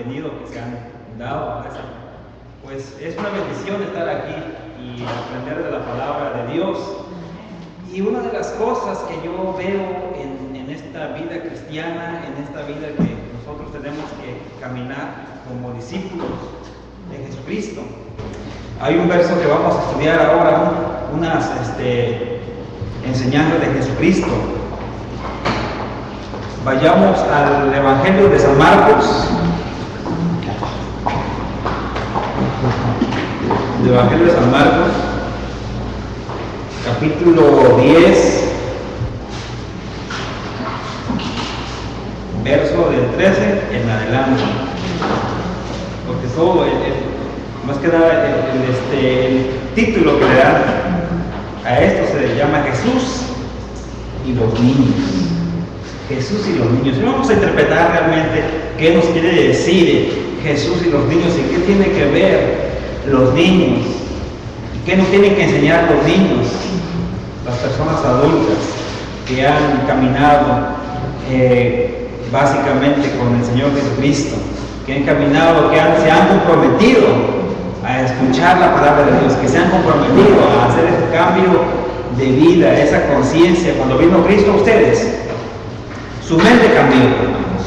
venido, que se han dado. Pues es una bendición estar aquí y aprender de la palabra de Dios. Y una de las cosas que yo veo en esta vida cristiana, en esta vida que nosotros tenemos que caminar como discípulos de Jesucristo, hay un verso que vamos a estudiar ahora, unas enseñanzas de Jesucristo. Vayamos al Evangelio de San Marcos. El Evangelio de San Marcos, capítulo 10, verso del 13 en adelante. Porque todo, más que nada, el título que le dan a esto se le llama Jesús y los niños. Jesús y los niños. Y vamos a interpretar realmente qué nos quiere decir Jesús y los niños y qué tiene que ver los niños, qué nos tienen que enseñar los niños, las personas adultas que han caminado básicamente con el Señor Jesucristo, que han caminado, se han comprometido a escuchar la palabra de Dios, que se han comprometido a hacer ese cambio de vida, esa conciencia. Cuando vino Cristo a ustedes, su mente cambió, hermanos.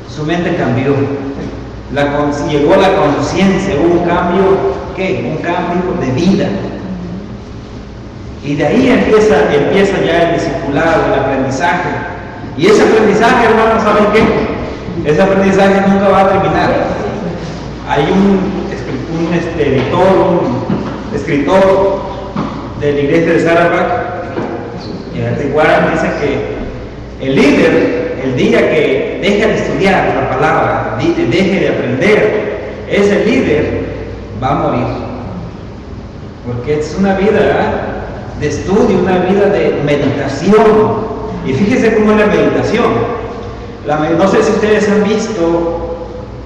Su mente cambió. Llegó la conciencia, hubo un cambio, ¿qué? Un cambio de vida. Y de ahí empieza ya el discipulado, el aprendizaje. Y ese aprendizaje, hermanos, ¿saben qué? Ese aprendizaje nunca va a terminar. Hay un escritor de la iglesia de Sarawak, dice que el líder, el día que deje de estudiar la palabra, deje de aprender, ese líder va a morir. Porque es una vida de estudio, una vida de meditación. Y fíjense cómo es la meditación. No sé si ustedes han visto,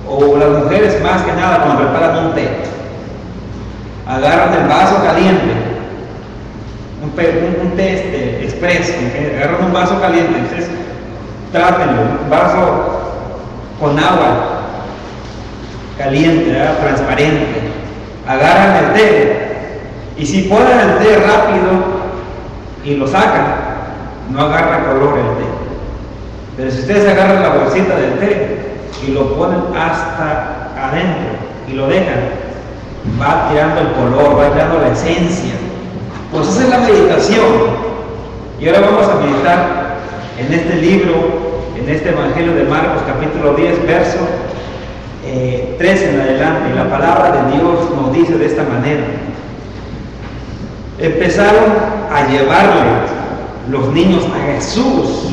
o las mujeres más que nada, cuando preparan un té, agarran el vaso caliente, un té expreso, agarran un vaso caliente, entonces trátenlo, un vaso con agua caliente, transparente, agarran el té, y si ponen el té rápido y lo sacan, no agarra color el té. Pero si ustedes agarran la bolsita del té y lo ponen hasta adentro y lo dejan, va tirando el color, va tirando la esencia. Pues esa es la meditación. Y ahora vamos a meditar en este libro, en este Evangelio de Marcos, capítulo 10, verso 13 en adelante. Y la palabra de Dios nos dice de esta manera: empezaron a llevarle los niños a Jesús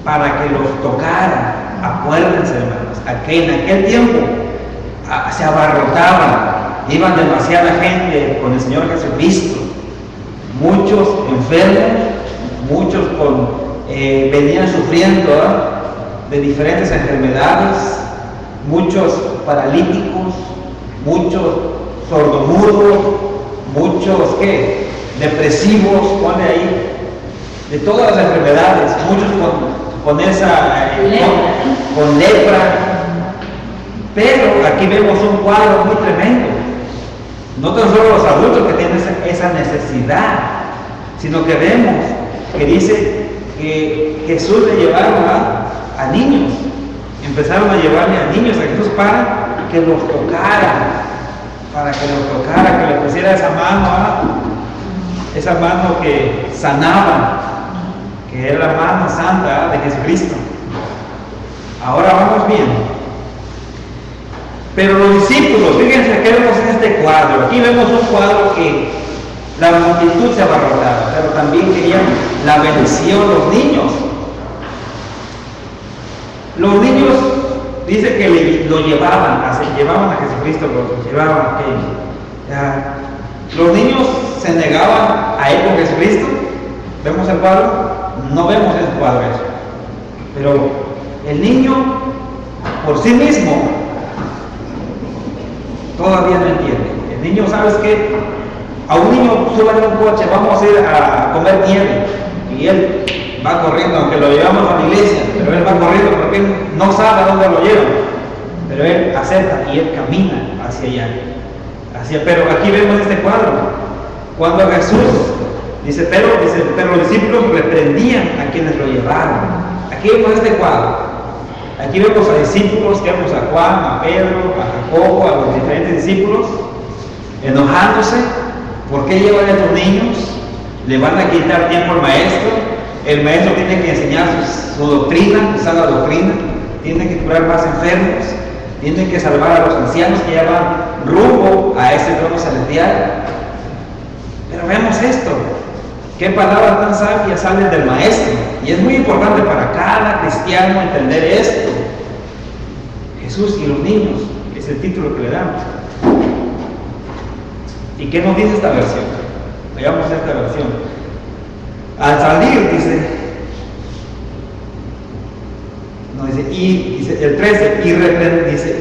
para que los tocara. Acuérdense, hermanos, en aquel tiempo se abarrotaban, iban demasiada gente con el Señor Jesucristo, muchos enfermos, muchos venían sufriendo de diferentes enfermedades, muchos paralíticos, muchos sordomudos, muchos depresivos, pone ahí, de todas las enfermedades, muchos con lepra. Pero aquí vemos un cuadro muy tremendo. No tan solo los adultos que tienen esa necesidad, sino que vemos que dice que Jesús le llevaron a niños. Empezaron a llevarle a niños a Jesús para que los tocara, que le pusiera esa mano que sanaba, que era la mano santa de Jesucristo. Ahora vamos bien. Pero los discípulos, fíjense que vemos en este cuadro. Aquí vemos un cuadro que la multitud se abarrotaba, pero también querían la bendición los niños. Los niños, dice que lo llevaban a Jesucristo, lo llevaban a aquello. Los niños se negaban a ir con Jesucristo. ¿Vemos el cuadro? No vemos el cuadro eso. Pero el niño por sí mismo todavía no entiende. El niño, ¿sabes qué? A un niño suban en un coche, vamos a ir a comer nieve, y él va corriendo, aunque lo llevamos a la iglesia, pero él va corriendo porque él no sabe a dónde lo llevan. pero él acepta y él camina hacia allá. Pero aquí vemos este cuadro, cuando Jesús dice, pero los discípulos reprendían a quienes lo llevaron. Aquí vemos este cuadro. Aquí vemos a discípulos, que vemos a Juan, a Pedro, a Jacobo, a los diferentes discípulos, enojándose. ¿Por qué llevan a estos niños? Le van a quitar tiempo al maestro. El maestro tiene que enseñar su doctrina, su sana doctrina. Tiene que curar más enfermos. Tiene que salvar a los ancianos que llevan rumbo a ese trono celestial. Pero vemos esto. ¿Qué palabras tan sabias salen del maestro? Y es muy importante para cada cristiano entender esto. Jesús y los niños, es el título que le damos. ¿Y qué nos dice esta versión? Veamos esta versión. Al salir, dice el 13,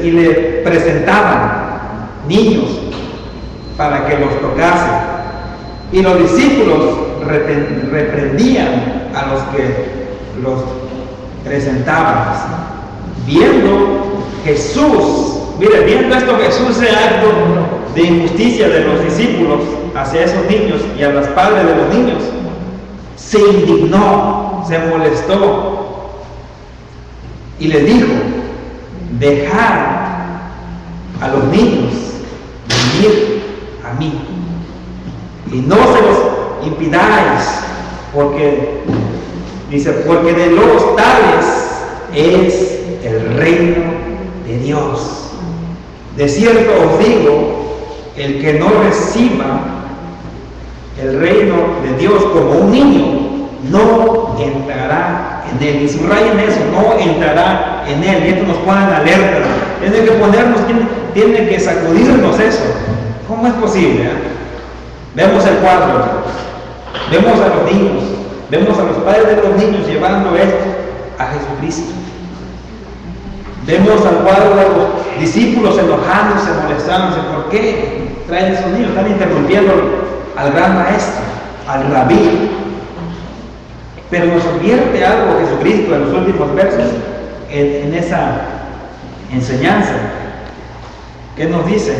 y le presentaban niños para que los tocase. Y los discípulos reprendían a los que los presentaban. Viendo esto Jesús, ese acto de injusticia de los discípulos hacia esos niños y a los padres de los niños, se indignó, se molestó y les dijo: dejad a los niños venir a mí y no se los impidáis, porque de los tales es el reino de Dios. De cierto os digo, el que no reciba el reino de Dios como un niño, no entrará en él. Y subrayen eso, no entrará en él. Y esto nos pone en alerta. Tiene que ponernos, tiene que sacudirnos eso. ¿Cómo es posible? Vemos el cuadro, vemos a los niños, vemos a los padres de los niños llevando esto a Jesucristo. Vemos al cuadro de los discípulos enojándose, molestándose. ¿Por qué traen esos niños? Están interrumpiendo al gran maestro, al rabí. Pero nos advierte algo Jesucristo en los últimos versos, en esa enseñanza. ¿Qué nos dice?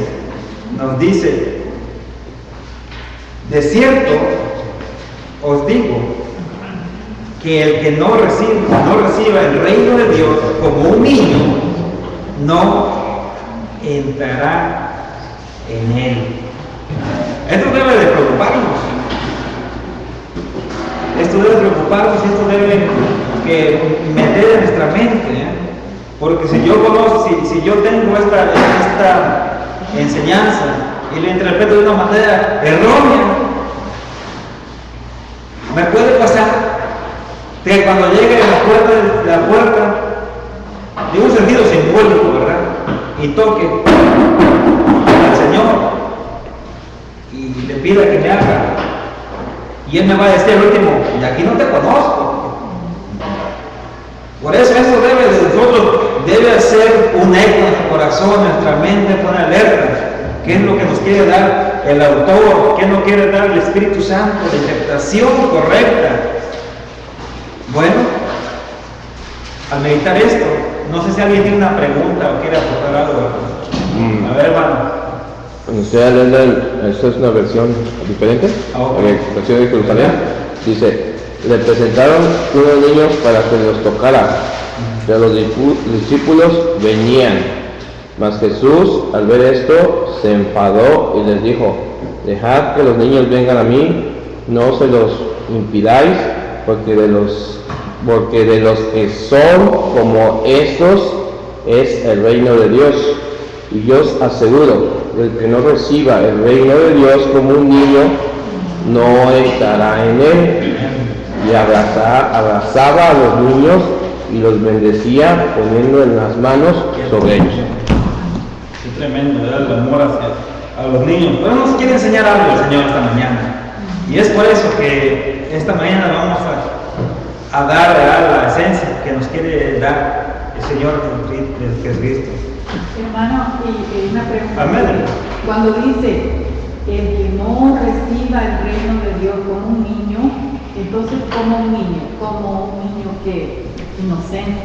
Nos dice: de cierto os digo que el que no reciba el reino de Dios como un niño, no entrará en él. Esto debe de preocuparnos. Esto debe preocuparnos y esto debe que meter en nuestra mente, porque si yo tengo esta enseñanza y la interpreto de una manera errónea, me puede pasar que cuando llegue a la puerta de un sentido simbólico, ¿verdad?, y toque al Señor y le pida que me haga, y Él me va a decir al último: y aquí no te conozco. Por eso debe de nosotros, debe hacer un eco en nuestro corazón, en nuestra mente, poner alerta. ¿Qué es lo que nos quiere dar el autor? ¿Qué nos quiere dar el Espíritu Santo? La interpretación correcta. Bueno, al meditar esto, no sé si alguien tiene una pregunta o quiere aportar algo. A ver, hermano. Cuando estoy leyendo, esta es una versión diferente, la versión de Jerusalén, dice: le presentaron unos niños para que los tocara, pero los discípulos venían. Mas Jesús, al ver esto, se enfadó y les dijo: dejad que los niños vengan a mí, no se los impidáis, porque de los que son como estos es el reino de Dios. Y yo os aseguro, el que no reciba el reino de Dios como un niño, no estará en él. Y abrazaba a los niños y los bendecía, poniendo en las manos sobre ellos. Qué tremendo, ¿verdad? El amor a los niños. Pero nos quiere enseñar algo el Señor esta mañana. Y es por eso que esta mañana vamos a dar, ¿verdad?, la esencia que nos quiere dar el Señor Jesucristo. Hermano, y una pregunta. Amén. Cuando dice: el que no reciba el reino de Dios como un niño, entonces, ¿como un niño? ¿Como un niño que inocente?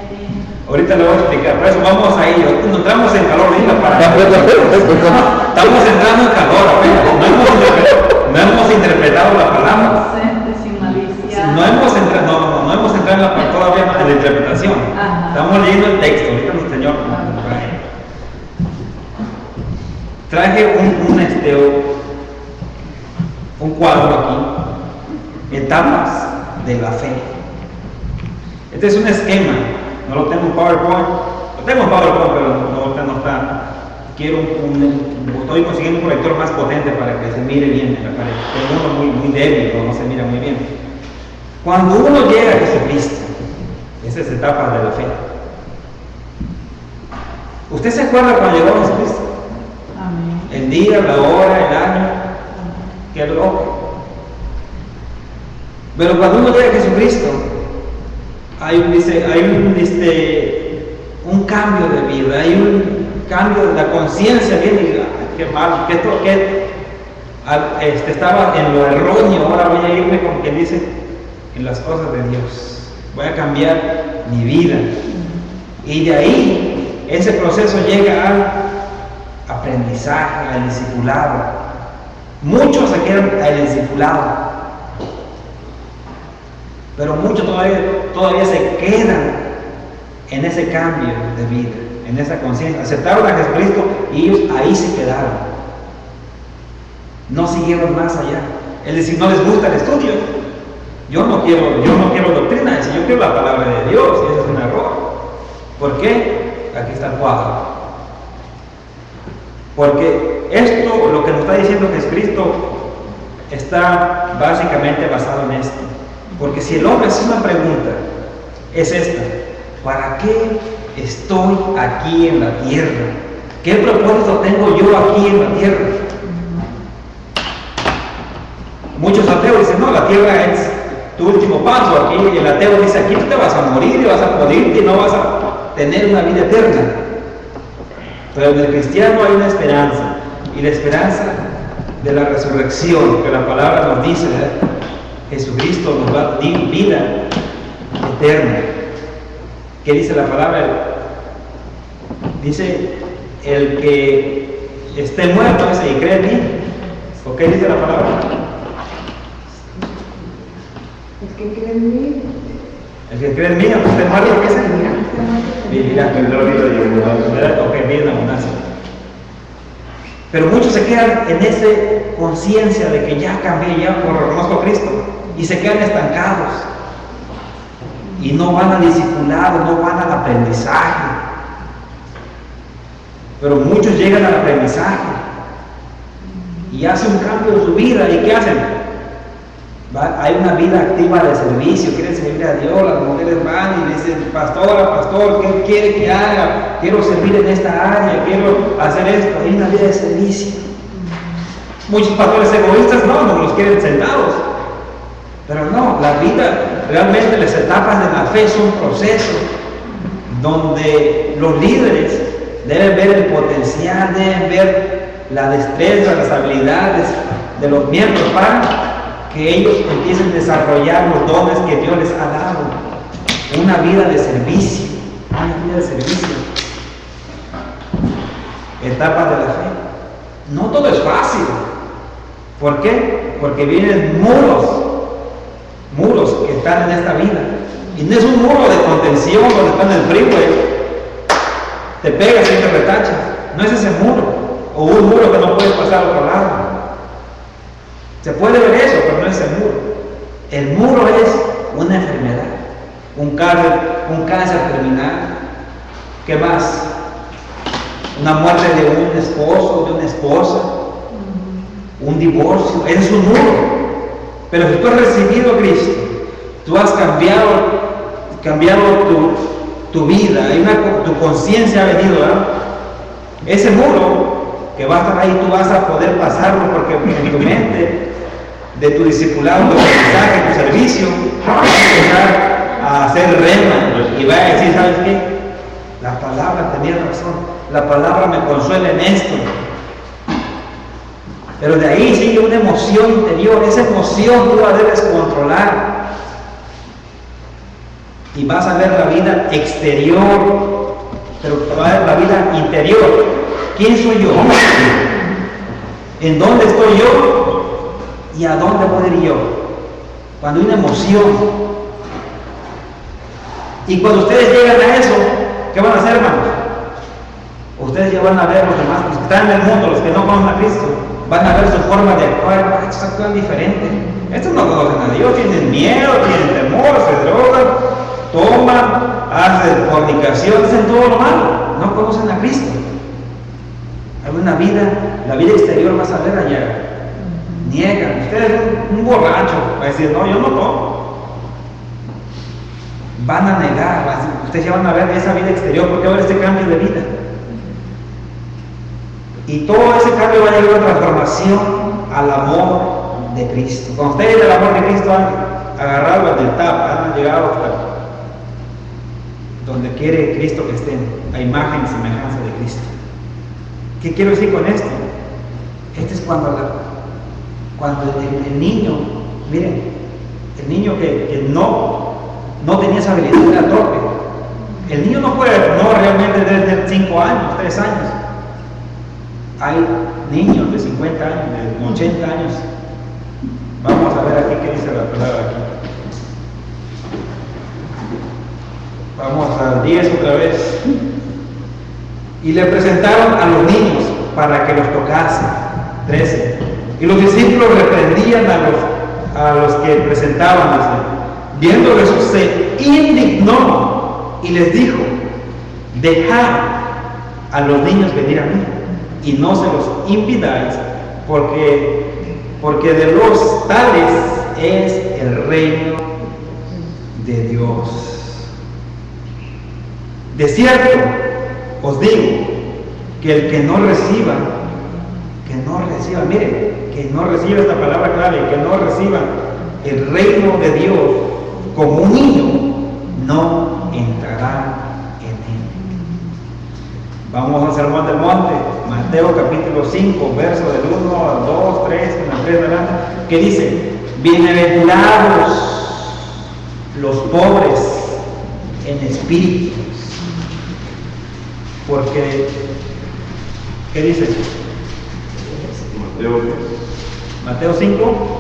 Ahorita lo voy a explicar, por eso vamos a ello. No entramos en calor ahorita para... Estamos entrando en calor, no hemos interpretado la palabra. Sin malicia. No hemos entrado en la, todavía en la interpretación. Ajá. Estamos leyendo el texto, ahorita el Señor traje un cuadro aquí, etapas de la fe. Este es un esquema, no lo tengo en PowerPoint, lo tengo en PowerPoint, pero no está. Estoy consiguiendo un proyector más potente para que se mire bien en la pared. Tengo uno muy débil, no se mira muy bien. Cuando uno llega a Jesucristo, esas etapas de la fe. ¿Usted se acuerda cuando llegó a Jesucristo? Amén. El día, la hora, el año, qué loco. Pero cuando uno llega a Jesucristo, hay un cambio de vida, hay un cambio de la conciencia, viene, qué mal, estaba en lo erróneo, ahora voy a irme, como quien dice, en las cosas de Dios. Voy a cambiar mi vida. Y de ahí, ese proceso llega al aprendizaje, al discipulado. Muchos se quedan al discipulado, pero muchos todavía se quedan en ese cambio de vida, en esa conciencia. Aceptaron a Jesucristo y ellos ahí se quedaron. No siguieron más allá. Es decir, no les gusta el estudio. Yo no quiero doctrina, yo quiero la palabra de Dios, y ese es un error. ¿Por qué? Aquí está el cuadro. Porque esto, lo que nos está diciendo Jesucristo, está básicamente basado en esto. Porque si el hombre hace una pregunta, es esta: ¿para qué estoy aquí en la tierra? ¿Qué propósito tengo yo aquí en la tierra? Muchos ateos dicen, no, la tierra es tu último paso. Aquí el ateo dice, aquí te vas a morir y vas a morir y no vas a tener una vida eterna. Pero en el cristiano hay una esperanza, y la esperanza de la resurrección, que la palabra nos dice, ¿verdad? Jesucristo nos va a dar vida eterna. ¿Qué dice la palabra? Dice, el que esté muerto, dice, y cree en mí. ¿O qué dice la palabra? El que cree en mí. El que cree en mí, aunque esté muerto, ¿qué es? Vivirá. Ok, vida en abundancia. Pero muchos se quedan en esa conciencia de que ya cambié, ya reconozco a Cristo, y se quedan estancados. Y no van al discipulado, no van al aprendizaje. Pero muchos llegan al aprendizaje y hacen un cambio en su vida. ¿Y qué hacen? Hay una vida activa de servicio, quieren servir a Dios. Las mujeres van y dicen, pastor, ¿qué quiere que haga? Quiero servir en esta área, quiero hacer esto. Hay una vida de servicio. Muchos pastores egoístas no los quieren sentados. Pero no, la vida, realmente las etapas de la fe son procesos donde los líderes deben ver el potencial, deben ver la destreza, las habilidades de los miembros para que ellos empiecen a desarrollar los dones que Dios les ha dado. Una vida de servicio, Etapas de la fe. No todo es fácil. ¿Por qué? Porque vienen muros que están en esta vida. Y no es un muro de contención donde está en el freeway, te pegas y te retachas. No es ese muro, o un muro que no puedes pasar al otro lado. Se puede ver eso, pero no es el muro. El muro es una enfermedad, un cáncer terminal. ¿Qué más? Una muerte de un esposo, de una esposa, un divorcio. Ese es un muro. Pero si tú has recibido a Cristo, tú has cambiado tu vida, tu conciencia ha venido, ¿verdad? Ese muro que va a estar ahí, tú vas a poder pasarlo, porque en tu mente, de tu discipulado, tu mensaje, tu servicio, vas a empezar a hacer rema y va a decir, ¿sabes qué? La palabra tenía razón, la palabra me consuela en esto. Pero de ahí sigue una emoción interior. Esa emoción tú la debes controlar. y vas a ver la vida exterior, pero vas a ver la vida interior. ¿Quién soy yo? ¿En dónde estoy yo? ¿Y a dónde puedo ir yo? Cuando hay una emoción. Y cuando ustedes llegan a eso, ¿qué van a hacer, hermanos? Ustedes ya van a ver los demás, los que están en el mundo, los que no conocen a Cristo, van a ver su forma de actuar. Estos actúan diferente. Estos no conocen a Dios, tienen miedo, tienen temor, se drogan, toman, hacen fornicación, hacen todo lo malo. No conocen a Cristo. Hay una vida, la vida exterior vas a ver allá. Niegan. Ustedes, un borracho, va a decir, no, yo no tomo. Van a negar, ustedes ya van a ver esa vida exterior, porque va a haber ese cambio de vida. Y todo ese cambio va a llevar a una transformación al amor de Cristo. Cuando ustedes del amor de Cristo han agarrado el del tap, han llegado hasta donde quiere Cristo que estén, a imagen y semejanza de Cristo. ¿Qué quiero decir con esto? Este es cuando el niño, miren, el niño que no tenía esa habilidad, era torpe. El niño no realmente debe tener 5 años, 3 años. Hay niños de 50 años, de 80 años. Vamos a ver aquí qué dice la palabra aquí. Vamos al 10 otra vez. Y le presentaron a los niños para que los tocasen. 13. Y los discípulos reprendían a los que presentaban. Viendo Jesús se indignó y les dijo: dejad a los niños venir a mí y no se los impidáis, porque de los tales es el reino de Dios. De cierto os digo que el que no reciba, miren, que no reciba esta palabra clave, que no reciba el reino de Dios como un niño, no entrará en él. Vamos al Sermón del Monte, Mateo capítulo 5, verso del 1 al 2, 3, en el 3 adelante, que dice: bienaventurados los pobres en espíritu, porque, ¿qué dice? Mateo 5.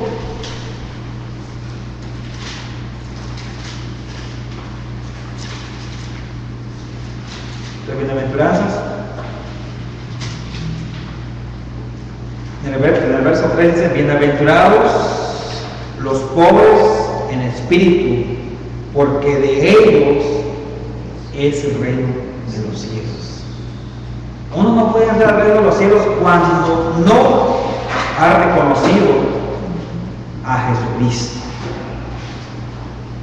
Bienaventuranzas. En el verso 3 dice: bienaventurados los pobres en espíritu, porque de ellos es el reino de los cielos. Uno no puede entrar al reino de los cielos cuando no ha reconocido a Jesucristo.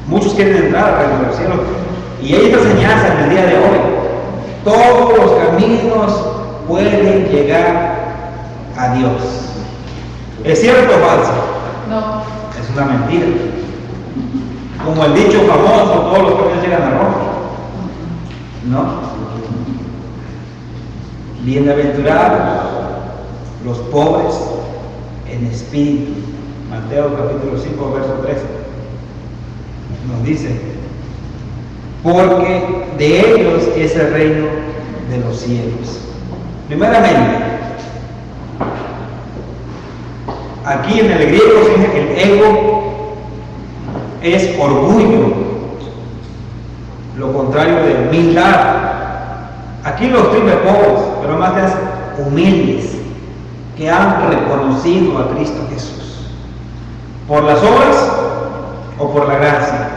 Muchos quieren entrar al reino de los cielos, y hay esta enseñanza en el día de hoy: todos los caminos pueden llegar a Dios. ¿Es cierto o falso? No. Es una mentira. Como el dicho famoso, todos los caminos llegan a Roma. No. Bienaventurados los pobres en espíritu. Mateo capítulo 5, verso 13. Nos dice: porque de ellos es el reino de los cielos. Primeramente, aquí en el griego se dice que el ego es orgullo, lo contrario de humildad. Aquí lo escribe pobres, pero más es humildes, que han reconocido a Cristo Jesús. ¿Por las obras o por la gracia?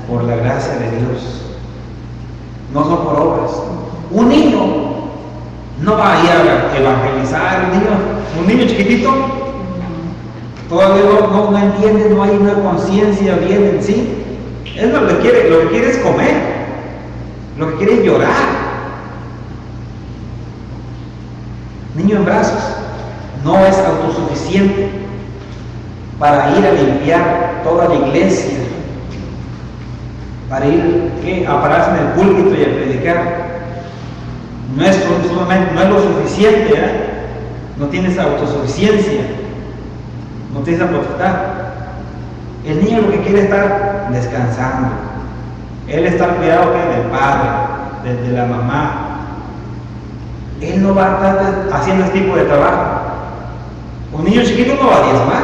Por la gracia de Dios. No son por obras. Un niño no va a ir a evangelizar. Un niño chiquitito todavía no entiende, no hay una conciencia bien en sí. Él lo que quiere es comer, lo que quiere es llorar. Niño en brazos no es autosuficiente para ir a limpiar toda la iglesia, para ir a pararse en el púlpito y a predicar. No es lo suficiente, no tiene esa autosuficiencia, no tiene esa potestad. El niño lo que quiere es estar descansando. Él está cuidado del padre, de la mamá. Él no va a estar haciendo este tipo de trabajo. Un niño chiquito no va a diezmar,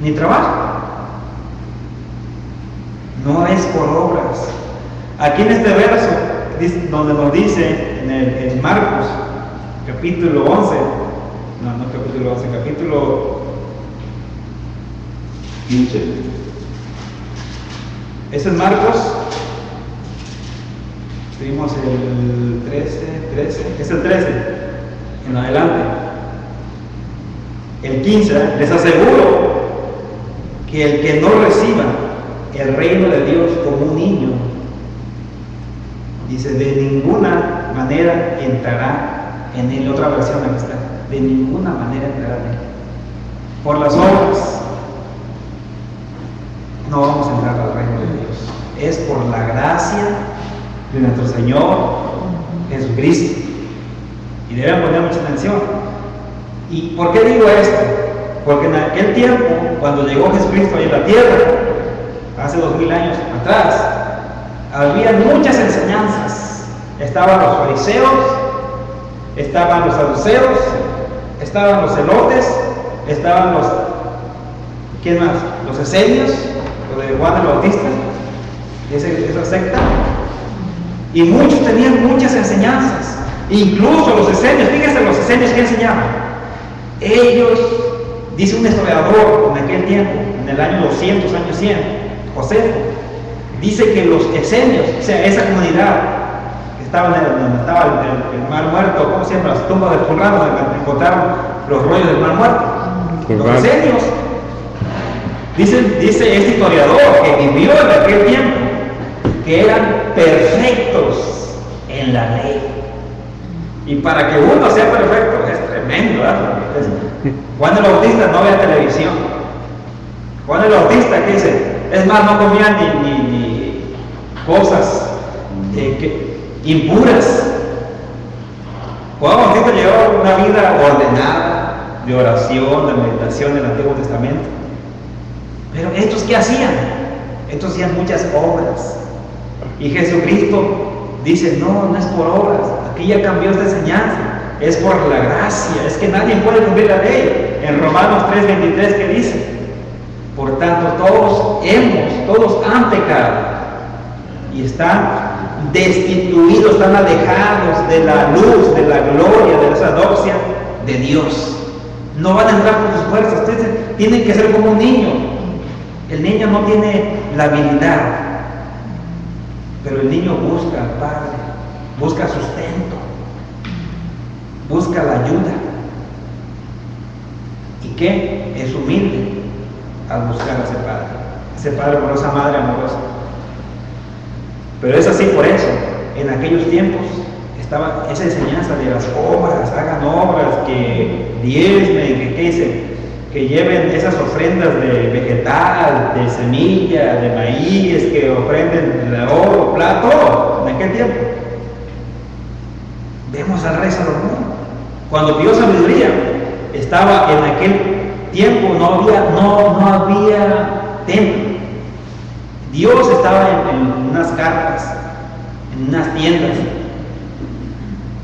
ni trabaja. No es por obras. Aquí en este verso, donde nos dice en Marcos, capítulo 11, no capítulo 11, capítulo 15. Ese es Marcos. Vimos el 13, es el 13, en adelante. El 15, les aseguro que el que no reciba el reino de Dios como un niño, dice, de ninguna manera entrará en él. Otra versión aquí está, de ninguna manera entrará en él. Por las obras no vamos a entrar al reino de Dios. Es por la gracia de nuestro Señor Jesucristo. Y deben poner mucha atención. ¿Y por qué digo esto? Porque en aquel tiempo, cuando llegó Jesucristo ahí en la tierra, hace 2000 años atrás, había muchas enseñanzas. Estaban los fariseos, estaban los saduceos, estaban los celotes, estaban los, ¿quién más? Los esenios, los de Juan el Bautista, esa secta. Y muchos tenían muchas enseñanzas. Incluso los esenios, fíjense los esenios que enseñaban. Ellos, dice un historiador en aquel tiempo, en el año 200, año 100, Josefo, dice que los esenios, o sea, esa comunidad que estaba donde estaba el mar muerto, ¿cómo se llama? Las tumbas de Qumran, donde encontraron los rollos del mar muerto. Los esenios, dice este historiador que vivió en aquel tiempo, que eran perfectos en la ley. Y para que uno sea perfecto es tremendo, ¿verdad? Juan el Bautista no veía televisión. Juan el Bautista, ¿qué dice? Es más, no comía ni cosas impuras. Juan el Bautista llevaba una vida ordenada, de oración, de meditación del Antiguo Testamento. Pero estos, ¿qué hacían? Estos hacían muchas obras. Y Jesucristo dice, no es por obras. Aquí ya cambió esta enseñanza. Es por la gracia. Es que nadie puede cumplir la ley. En Romanos 3:23, ¿qué dice? Por tanto, todos han pecado y están destituidos, están alejados de la luz, de la gloria, de la sacerdocia de Dios. No van a entrar por sus fuerzas. Ustedes tienen que ser como un niño. El niño no tiene la habilidad, pero el niño busca al Padre, busca sustento, busca la ayuda. ¿Y qué? Es humilde al buscar a ese Padre amoroso, esa Madre amorosa. Pero es así por eso. En aquellos tiempos estaba esa enseñanza de las obras, hagan obras, que diezmen, que dicen, que lleven esas ofrendas de vegetal, de semilla, de maíz, que ofrenden de oro, plata, todo, en aquel tiempo. Vemos al rey Salomón. Cuando pidió sabiduría, estaba en aquel tiempo, no había templo. Dios estaba en unas carpas, en unas tiendas,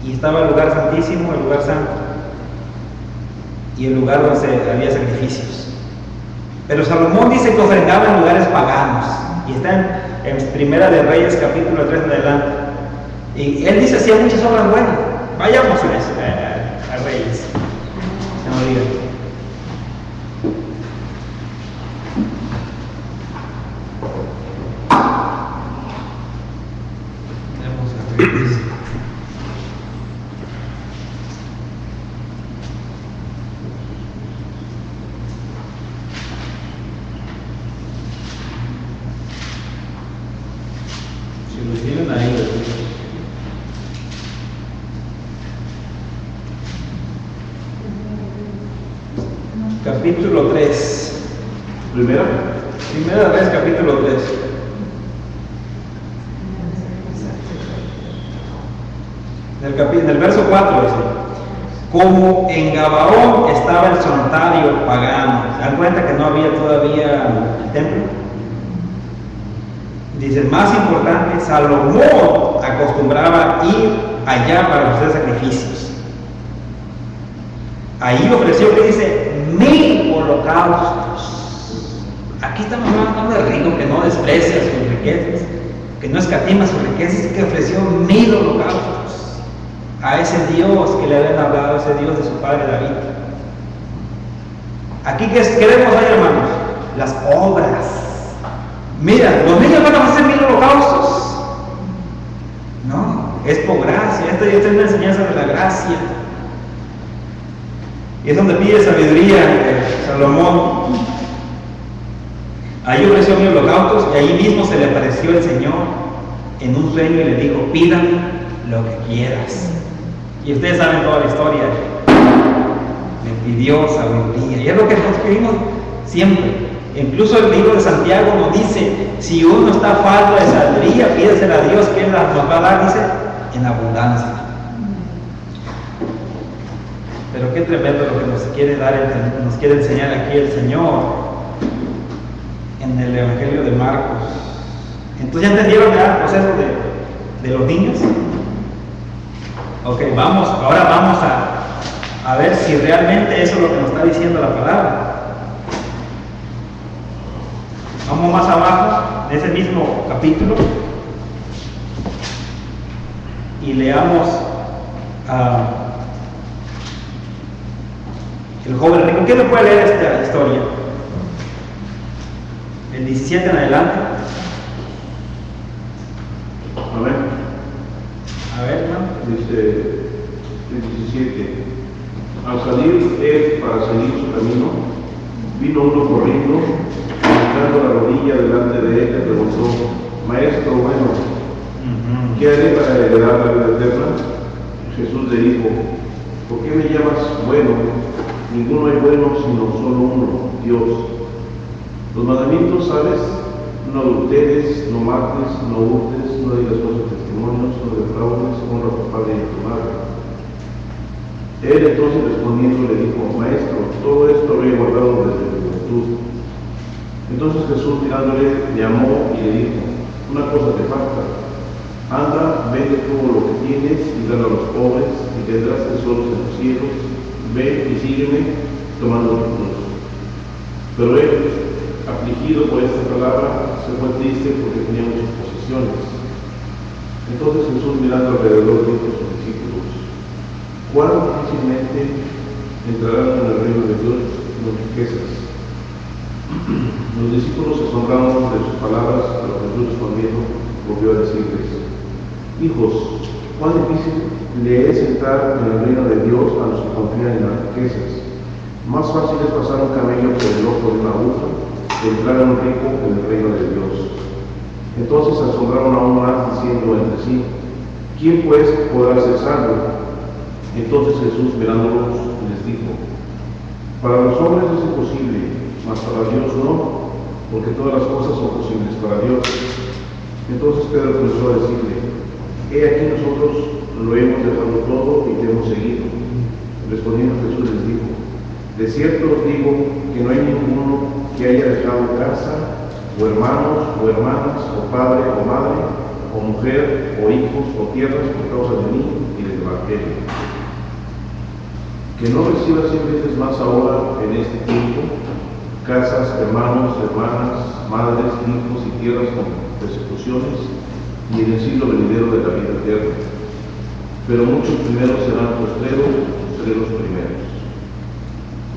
y estaba el lugar santísimo, el lugar santo, y el lugar donde había sacrificios. Pero Salomón dice que ofrendaba en lugares paganos, y está en Primera de Reyes, capítulo 3 en adelante. Y él dice, hacía muchas obras buenas. Vayamos a Reyes. Se me olvida. Si lo tienen ahí, capítulo 3. Primera vez, capítulo 3. En el verso 4 dice: como en Gabaón estaba el santuario pagano. ¿Se dan cuenta que no había todavía el templo? Dice, más importante, Salomón acostumbraba ir allá para ofrecer sacrificios. Ahí ofreció, que dice, 1000 holocaustos. Aquí estamos hablando de rico que no desprecia sus riquezas, que no escatima sus riquezas, que ofreció 1000 holocaustos a ese Dios que le habían hablado, ese Dios de su padre David. Aquí, ¿qué vemos ahí, hermanos? Las obras. Mira, los niños van a hacer 1000 holocaustos. No, es por gracia. Esto es una enseñanza de la gracia. Y es donde pide sabiduría Salomón. Ahí ofreció 1000 holocaustos y ahí mismo se le apareció el Señor en un sueño y le dijo, pídame lo que quieras. Y ustedes saben toda la historia. Le pidió sabiduría. Y es lo que nos pedimos siempre. Incluso el libro de Santiago nos dice, si uno está falto de sabiduría, pídesela a Dios, que Él nos va a dar, dice, en abundancia. Pero qué tremendo lo que nos quiere dar, nos quiere enseñar aquí el Señor en el Evangelio de Marcos. Entonces, ¿ya entendieron el proceso de los niños? Ok, ahora vamos a ver si realmente eso es lo que nos está diciendo la palabra. Vamos más abajo, en ese mismo capítulo, y leamos el joven rico. ¿Quién le puede leer esta historia? El 17 en adelante. A ver, hermano. Dice el 17. Al salir él para seguir su camino, vino uno corriendo, dando la rodilla delante de él, le preguntó, Maestro bueno, ¿qué haré para heredar la vida eterna? Jesús le dijo, ¿por qué me llamas bueno? Ninguno es bueno sino solo uno, Dios. Los mandamientos, ¿sabes? No adulteres, no mates, no hurtes, no digas falsos testimonios, no defraudes, honra a tu padre y a tu madre. Él entonces respondiendo le dijo, Maestro, todo esto lo he guardado desde mi juventud. Entonces Jesús mirándole llamó y le dijo, una cosa te falta, anda, vende todo lo que tienes y dale a los pobres y tendrás tesoros en los cielos, ve y sígueme tomando tu cruz. Pero él, afligido por esta palabra, se fue triste porque tenía muchas posesiones. Entonces Jesús mirando alrededor dijo a sus discípulos, ¿cuán difícilmente entrarán en el reino de Dios las riquezas? Los discípulos se asombraron de sus palabras, pero Jesús respondiendo volvió a decirles, hijos, cuán difícil le es entrar en el reino de Dios a los que confían en las riquezas. Más fácil es pasar un camello por el ojo de una aguja que entrar a un rico en el reino de Dios. Entonces se asombraron aún más diciendo entre sí, ¿quién pues podrá ser salvo? Entonces Jesús mirándolos les dijo, para los hombres es imposible, mas para Dios no, porque todas las cosas son posibles para Dios. Entonces Pedro comenzó a decirle, he aquí nosotros lo hemos dejado todo y te hemos seguido. Respondiendo Jesús les dijo, de cierto os digo que no hay ninguno que haya dejado casa, o hermanos, o hermanas, o padre, o madre, o mujer, o hijos, o tierras por causa de mí y del Evangelio, que no reciba 100 veces más ahora en este tiempo, casas, hermanos, hermanas, madres, hijos y tierras con persecuciones, y en el siglo venidero de la vida eterna. Pero muchos primeros serán postreros, postreros primeros.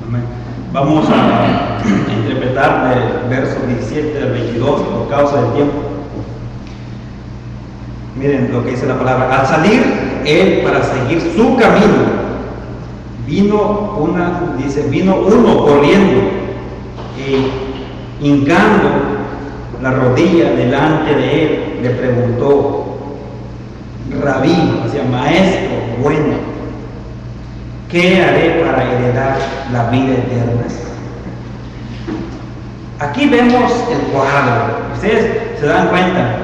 Amén. Vamos a interpretar del verso 17 al 22 por causa del tiempo. Miren lo que dice la palabra. Al salir él para seguir su camino, vino uno corriendo y hincando la rodilla delante de él, le preguntó, Rabí, o sea, maestro bueno, ¿qué haré para heredar la vida eterna? Aquí vemos el cuadro. Ustedes se dan cuenta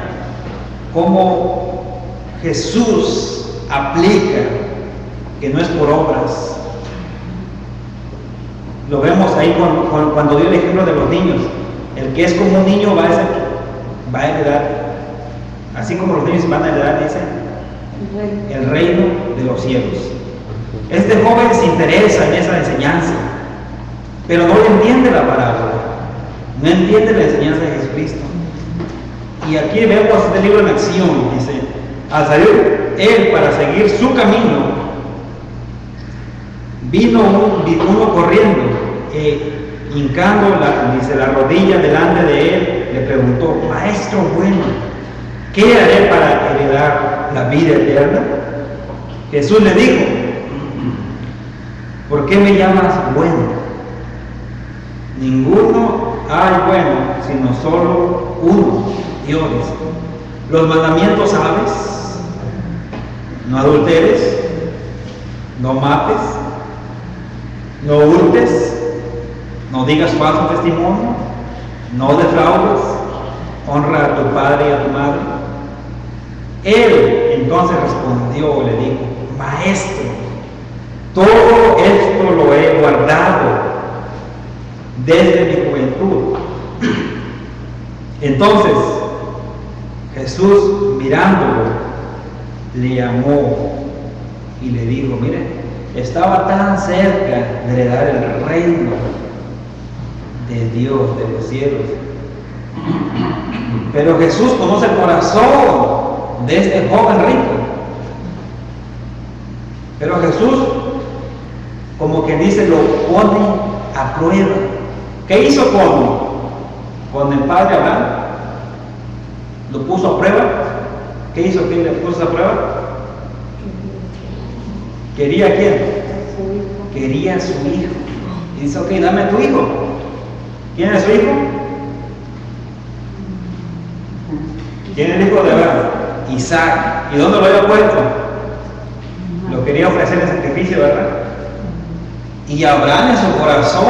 cómo Jesús aplica que no es por obras, Lo vemos ahí cuando dio el ejemplo de los niños. El que es como un niño va a heredar, así como los niños van a heredar, dice, el reino de los cielos. Este joven se interesa en esa enseñanza, pero no entiende la parábola, no entiende la enseñanza de Jesucristo. Y aquí vemos este libro en acción, dice, al salir él para seguir su camino, vino uno corriendo, hincando la rodilla delante de él, le preguntó: Maestro bueno, ¿qué haré para heredar la vida eterna? Jesús le dijo: ¿por qué me llamas bueno? Ninguno hay bueno, sino solo uno, Dios. Los mandamientos sabes: no adulteres, no mates, no hurtes, no digas falso testimonio, no defraudes, honra a tu padre y a tu madre. Él entonces respondió y le dijo: Maestro, todo esto lo he guardado desde mi juventud. Entonces Jesús, mirándolo, le llamó y le dijo: mire, estaba tan cerca de heredar el reino de Dios, de los cielos. Pero Jesús conoce el corazón de este joven rico. Pero Jesús, como que dice, lo pone a prueba. ¿Qué hizo con el padre Abraham? Lo puso a prueba. ¿Qué hizo? ¿Quién le puso a prueba? ¿Quería a quién? Quería a su hijo. Y dice: ok, dame a tu hijo. ¿Quién es su hijo? ¿Quién es el hijo de Abraham? Isaac. ¿Y dónde lo había puesto? Lo quería ofrecer en sacrificio, ¿verdad? Y Abraham en su corazón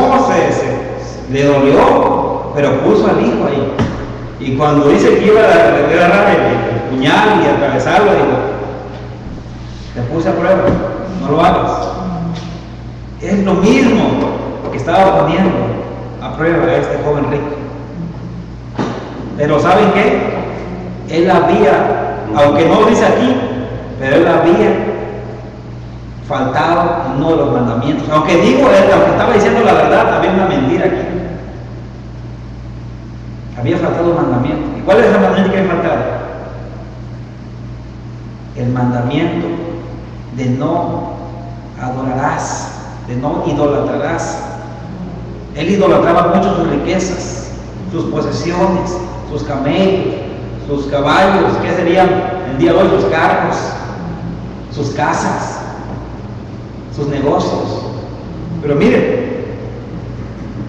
le dolió, pero puso al hijo ahí. Y cuando dice que iba a agarrar el puñal y atravesarlo, dijo: te puse a prueba, no lo hagas. Es lo mismo que estaba poniendo a prueba a este joven rico. Pero ¿saben qué? Él había, aunque no lo dice aquí, pero él había faltado uno de los mandamientos. Aunque digo, aunque estaba diciendo la verdad, había una mentira aquí. Había faltado un mandamiento. ¿Y cuál es el mandamiento que había faltado? El mandamiento de no adorarás, de no idolatrarás. Él idolatraba mucho sus riquezas, sus posesiones, sus camellos, sus caballos, ¿qué serían el día de hoy? Sus carros, sus casas, sus negocios. Pero miren,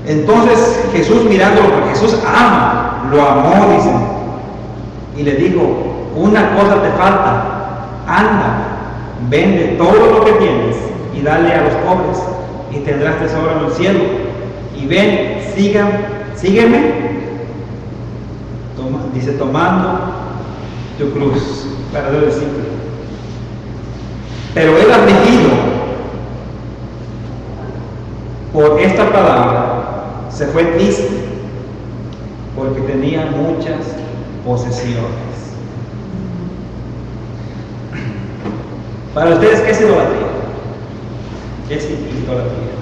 entonces Jesús, mirándolo, porque Jesús ama, lo amó, dice, y le dijo: una cosa te falta, anda, vende todo lo que tienes y dale a los pobres y tendrás tesoro en el cielo. Y ven, sígueme. Dice: tomando tu cruz, para no decirlo. Pero él, afligido por esta palabra, se fue triste porque tenía muchas posesiones. Para ustedes, ¿qué es idolatría? ¿Qué es idolatría?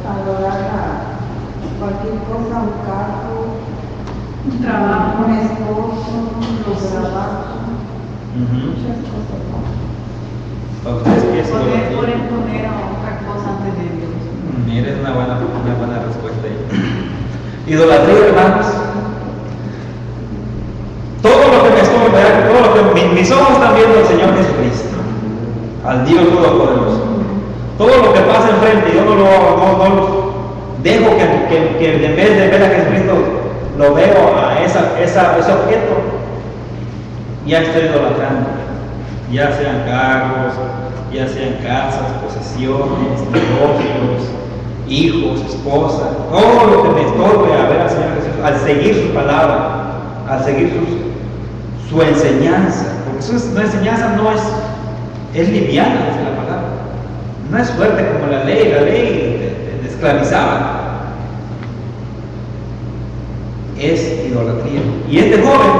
Adorar a cualquier cosa, un carro, Un trabajo, un esposo, un trabajo, muchas cosas. ¿Para ustedes qué es idolatría? poner a otra cosa antes de Dios. Mira, es una buena respuesta ahí. Idolatría, hermanos. Todo lo que me estoy viendo, todo lo que mis ojos están viendo al Señor Jesucristo, al Dios Todopoderoso. Todo lo que pasa enfrente, yo no dejo que en vez de ver a Jesucristo, lo veo a ese objeto. Ya estoy idolatrando, ya sean carros, ya sean casas, posesiones, negocios, hijos, esposa, todo lo que me estorbe a ver al Señor Jesús, al seguir su palabra, al seguir su enseñanza, porque su enseñanza no es liviana, dice la palabra. No es fuerte como la ley te esclavizaba. Es idolatría. Y este joven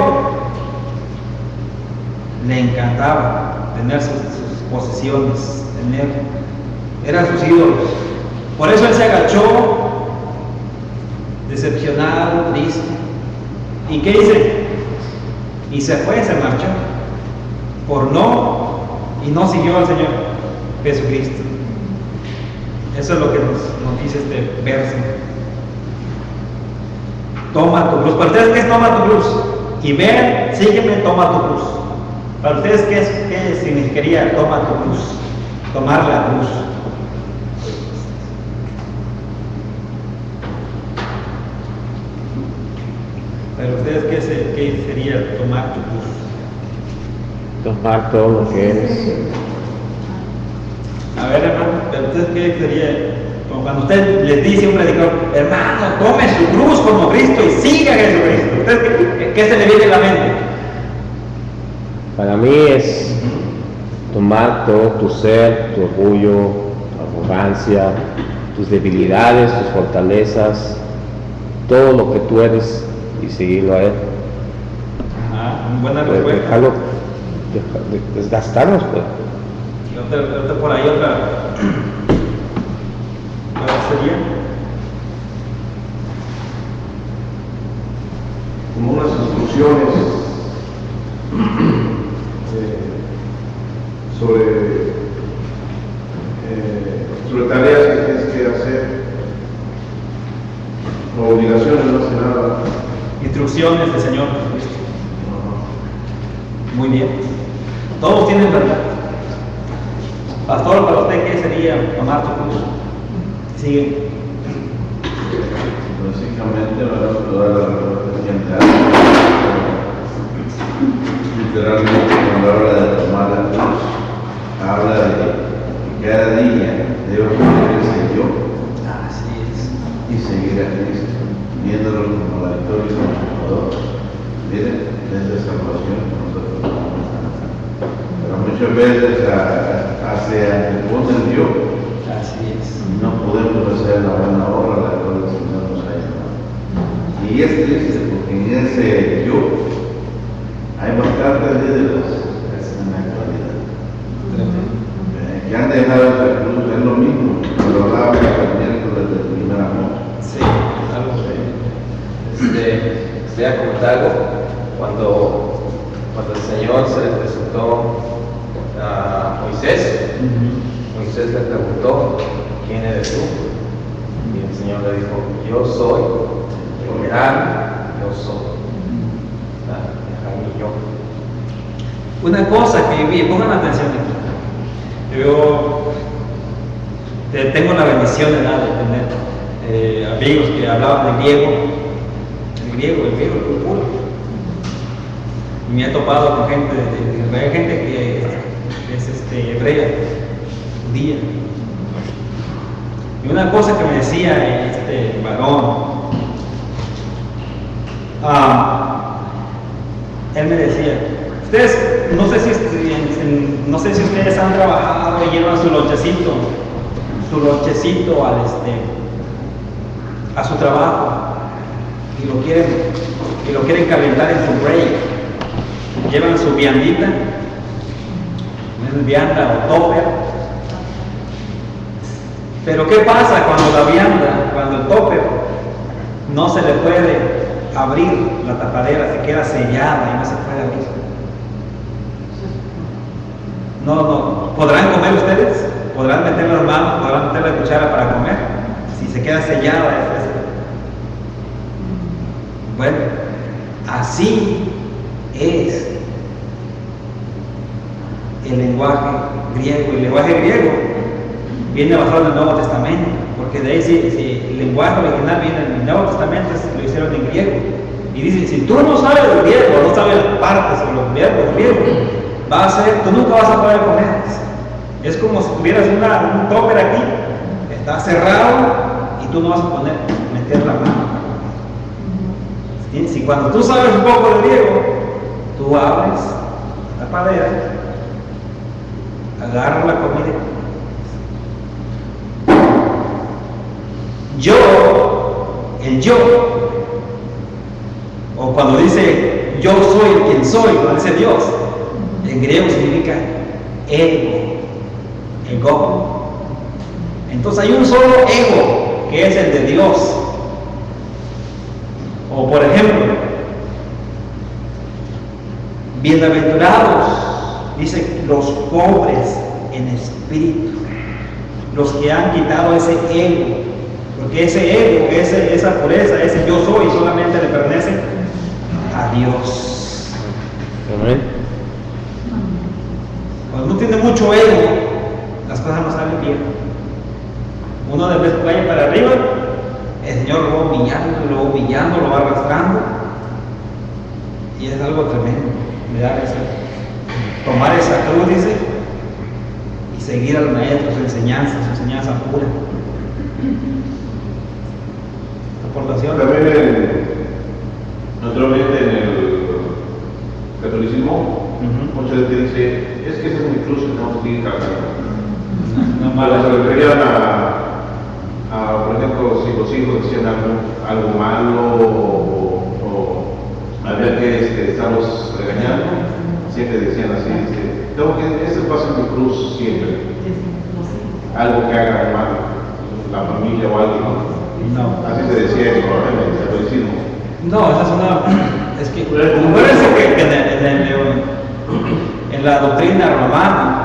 le encantaba tener sus posesiones, eran sus ídolos. Por eso él se agachó, decepcionado, triste. ¿Y qué dice? Y se fue, se marchó. Y no siguió al Señor Jesucristo. Eso es lo que nos dice este verso. Toma tu cruz. Para ustedes, ¿qué es toma tu cruz? Y ven, sígueme, toma tu cruz. Para ustedes, ¿qué significaría toma tu cruz? Tomar la cruz. Para ustedes, ¿qué sería tomar tu cruz? Tomar todo lo que eres. A ver, hermano, ¿para ustedes qué sería? Como cuando usted les dice a un predicador, hermano, tome su cruz como Cristo y siga a Jesucristo. ¿Ustedes qué se le viene a la mente? Para mí es tomar todo tu ser, tu orgullo, tu arrogancia, tus debilidades, tus fortalezas, todo lo que tú eres y seguirlo a Él. Buena respuesta. Dejarlo, desgastarnos, pues. Y otra por ahí, otra. ¿Cuál sería? Como unas instrucciones sobre tareas que tienes que hacer, o obligaciones, no hace nada. Instrucciones del Señor Jesucristo. Muy bien. Todos tienen verdad. Pastor, para usted, ¿qué sería tomar tu cruz? Sigue. Básicamente, toda la representación literalmente, cuando habla de tomar la cruz, habla de que cada día debo ponerse yo Así es. y seguir a Cristo, viéndolo como la victoria y como Salvador. Miren, esa salvación que nosotros vamos a hacer. Pero muchas veces anteponen yo. Así es. No podemos hacer la buena obra la cual el Señor nos ha llamado. Y es triste porque en ese yo hay bastantes ídolos en la actualidad. Que han dejado esa cruz, es lo mismo, lo hablaba el miércoles del primer amor. Sí, algo voy a comentar algo. Cuando el Señor se le presentó a Moisés, Moisés le preguntó, ¿quién eres tú? Y el Señor le dijo, yo soy el gran yo soy. Y yo. Una cosa que vi, pongan atención aquí. Yo tengo la bendición de tener amigos que hablaban de griego, el griego puro. Y me he topado con gente que es hebrea, judía. Y una cosa que me decía este varón, él me decía, ustedes, no sé si ustedes han trabajado y llevan su lonchecito a su trabajo y lo quieren calentar en su break. Llevan su viandita, vianda o topper. Pero ¿qué pasa cuando el topper no se le puede abrir la tapadera, se queda sellada y no se puede abrir? No. ¿Podrán comer ustedes? ¿Podrán meter las manos? ¿Podrán meter la cuchara para comer? Si se queda sellada, Bueno, así es el lenguaje griego. El lenguaje griego viene basado en el Nuevo Testamento, porque de ahí si el lenguaje original viene en el Nuevo Testamento, lo hicieron en griego. Y dice, si tú no sabes el griego, no sabes las partes o los verbos griegos, tú nunca vas a poder comer. Es como si tuvieras un topper aquí, está cerrado y tú no vas a meter la mano. Si cuando tú sabes un poco de griego, tú abres la tapadera, agarras la comida Yo, el yo. O cuando dice yo soy quien soy, cuando dice Dios, en griego significa ego. Entonces hay un solo ego, que es el de Dios. O por ejemplo, bienaventurados, dice los pobres en espíritu, los que han quitado ese ego, porque ese ego, esa pureza, ese yo soy, solamente le pertenece a Dios. Amén. Cuando uno tiene mucho ego, las cosas no salen bien. Uno de vez vaya para arriba, el Señor lo va humillando, lo va arrastrando, y es algo tremendo. Tomar esa cruz, dice, y seguir al maestro, su enseñanza pura. Aportación. También naturalmente en el catolicismo, mucha gente dice, es que esa es mi cruz que tenemos que ir cargando. Pero se referían a, por ejemplo, si los hijos decían algo malo o había que estarlos regañando, siempre decían así, tengo que, ese pasa en mi cruz siempre. Algo que haga mal, la familia o alguien, ¿no? Así se decía en el catolicismo. No, esa es una... Es que, acuérdense que en la doctrina romana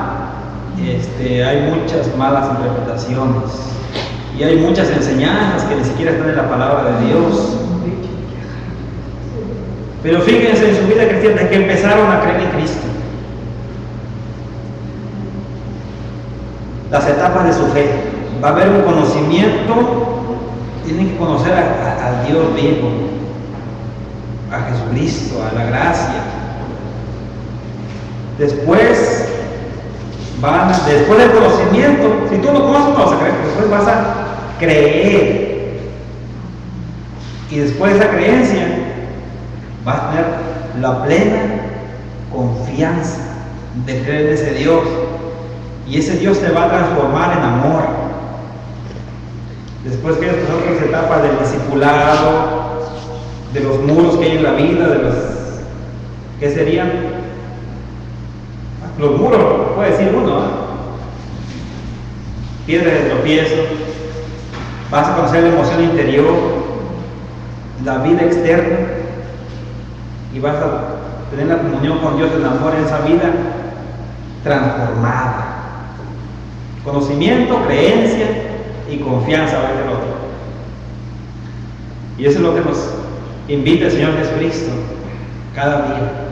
hay muchas malas interpretaciones y hay muchas enseñanzas que ni siquiera están en la palabra de Dios. Pero fíjense en su vida cristiana que empezaron a creer en Cristo. Las etapas de su fe. Va a haber un conocimiento, tienen que conocer a Dios vivo, a Jesucristo, a la gracia. Después del conocimiento, si tú lo conoces no vas a creer, después vas a creer. Y después de esa creencia vas a tener la plena confianza de creer en ese Dios. Y ese Dios te va a transformar en amor. Después que hay otras etapas del discipulado, de los muros que hay en la vida, de los... ¿Qué serían? Los muros, puede decir uno, ¿eh? Piedras de tropiezo. Vas a conocer la emoción interior, la vida externa, y vas a tener la comunión con Dios, el amor en esa vida transformada. Conocimiento, creencia y confianza va a ser otro. Y eso es lo que nos invita el Señor Jesucristo cada día.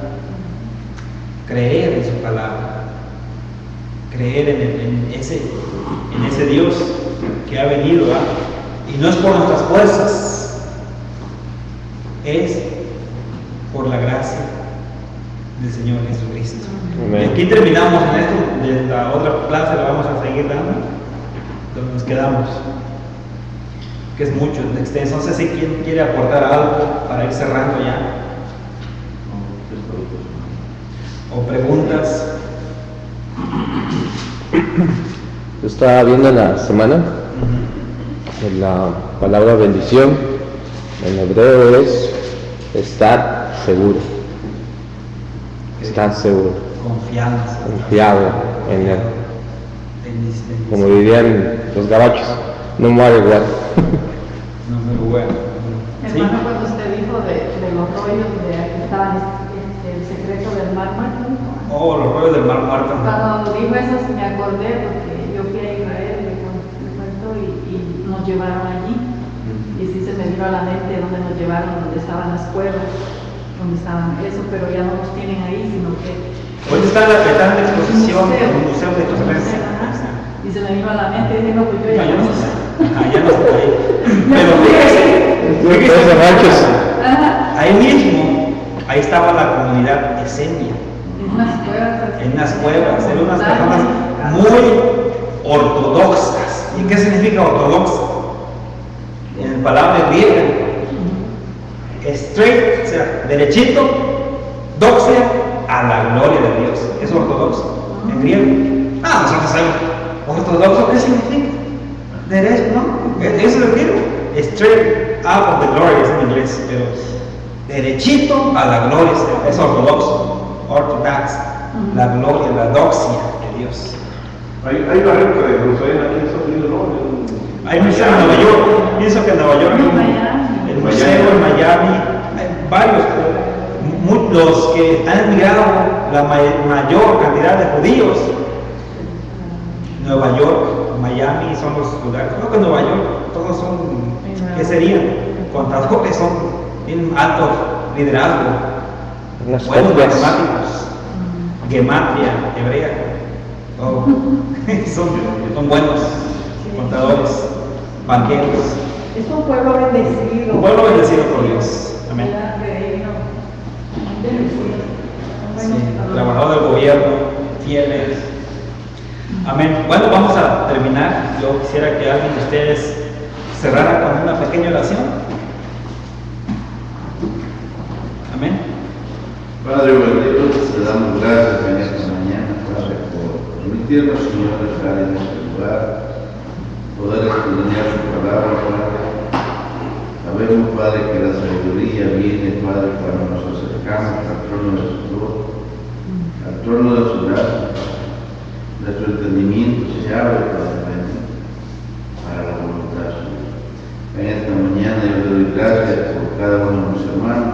Creer en su palabra, creer en ese Dios que ha venido, y no es por nuestras fuerzas, es por la gracia del Señor Jesucristo. Amén. Y aquí terminamos en esto. De la otra clase la vamos a seguir dando, donde nos quedamos, que es mucho, es extenso. No sé si quién quiere aportar algo para ir cerrando ya, o preguntas. Yo estaba viendo en la semana, en la palabra bendición, en hebreo es estar seguro. Estar seguro. Confianza. Confiado en él. Como dirían los gabachos, no muere igual. No me bueno. ¿Sí? Hermano, cuando usted dijo de los rollos de aquí estaban el secreto del mar muerto. Oh, los rollos del mar muerto. Cuando dijo eso me acordé porque yo fui a Israel, me cuento, y nos llevaron allí. Y sí se me vino a la mente donde nos llevaron, donde estaban las cuevas, donde estaban eso, pero ya no los tienen ahí, sino que... Hoy está en la exposición en el Museo de Transferencia. Y se me vino a la mente y dije, no, pues yo No, ya ya no no sé. está. Ya no está ahí. Pero Todos fíjese, ranchos. Ajá. ahí mismo, ahí estaba la comunidad esenia. En unas cuevas. En unas cuevas, eran unas personas muy ortodoxas. ¿Y qué significa ortodoxa? En palabra griega, straight, o sea, derechito, doxia, a la gloria de Dios. Es ortodoxo, en griego. Nosotros sabemos, ortodoxo, ¿qué significa? Derecho, ¿no? Eso es el griego. straight out of the glory es en inglés, pero derechito a la gloria, es ortodoxo, orthodox, la gloria, la doxia de Dios. Hay una réplica de Jerusalén aquí en Estados Unidos, ¿no? Hay museo en Nueva York, pienso que en Nueva York, el museo en Miami, hay varios, los que han emigrado la mayor cantidad de judíos. Nueva York, Miami son los lugares. Creo que en Nueva York todos son, ¿qué serían? Contadores, son bien altos liderazgo, Unas buenos copias. matemáticos, gematria, hebrea, todo. son buenos contadores, banqueros. Es un pueblo bendecido. Un pueblo bendecido por Dios. Amén. Sí, trabajador del gobierno, fieles. Amén. Bueno, vamos a terminar. Yo quisiera que alguien de ustedes cerrara con una pequeña oración. Amén. Padre bendito, te damos gracias en esta mañana, Padre, por permitirnos, Señor, estar en este lugar, poder escudriñar su palabra, Padre. Sabemos, Padre, que la sabiduría viene, Padre, cuando nos acercamos al trono de su gloria, al trono de su gracia. Nuestro entendimiento se abre, Padre bendito, para la voluntad suya. En esta mañana yo le doy gracias por cada uno de mis hermanos,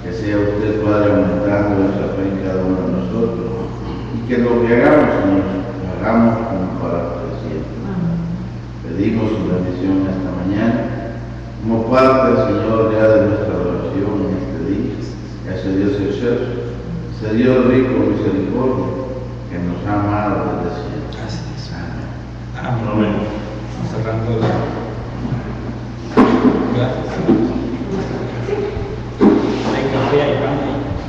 que sea usted, Padre, aumentando nuestra fe en cada uno de nosotros, y que lo que hagamos, Señor, lo hagamos como para usted siempre. Pedimos su bendición esta mañana, como parte, Señor, ya de nuestra oración en este día, ese Dios excelso, ese Dios rico en misericordia, que nos ha amado desde siempre. Así es. Amén. Amén. Vamos cerrando la... Gracias.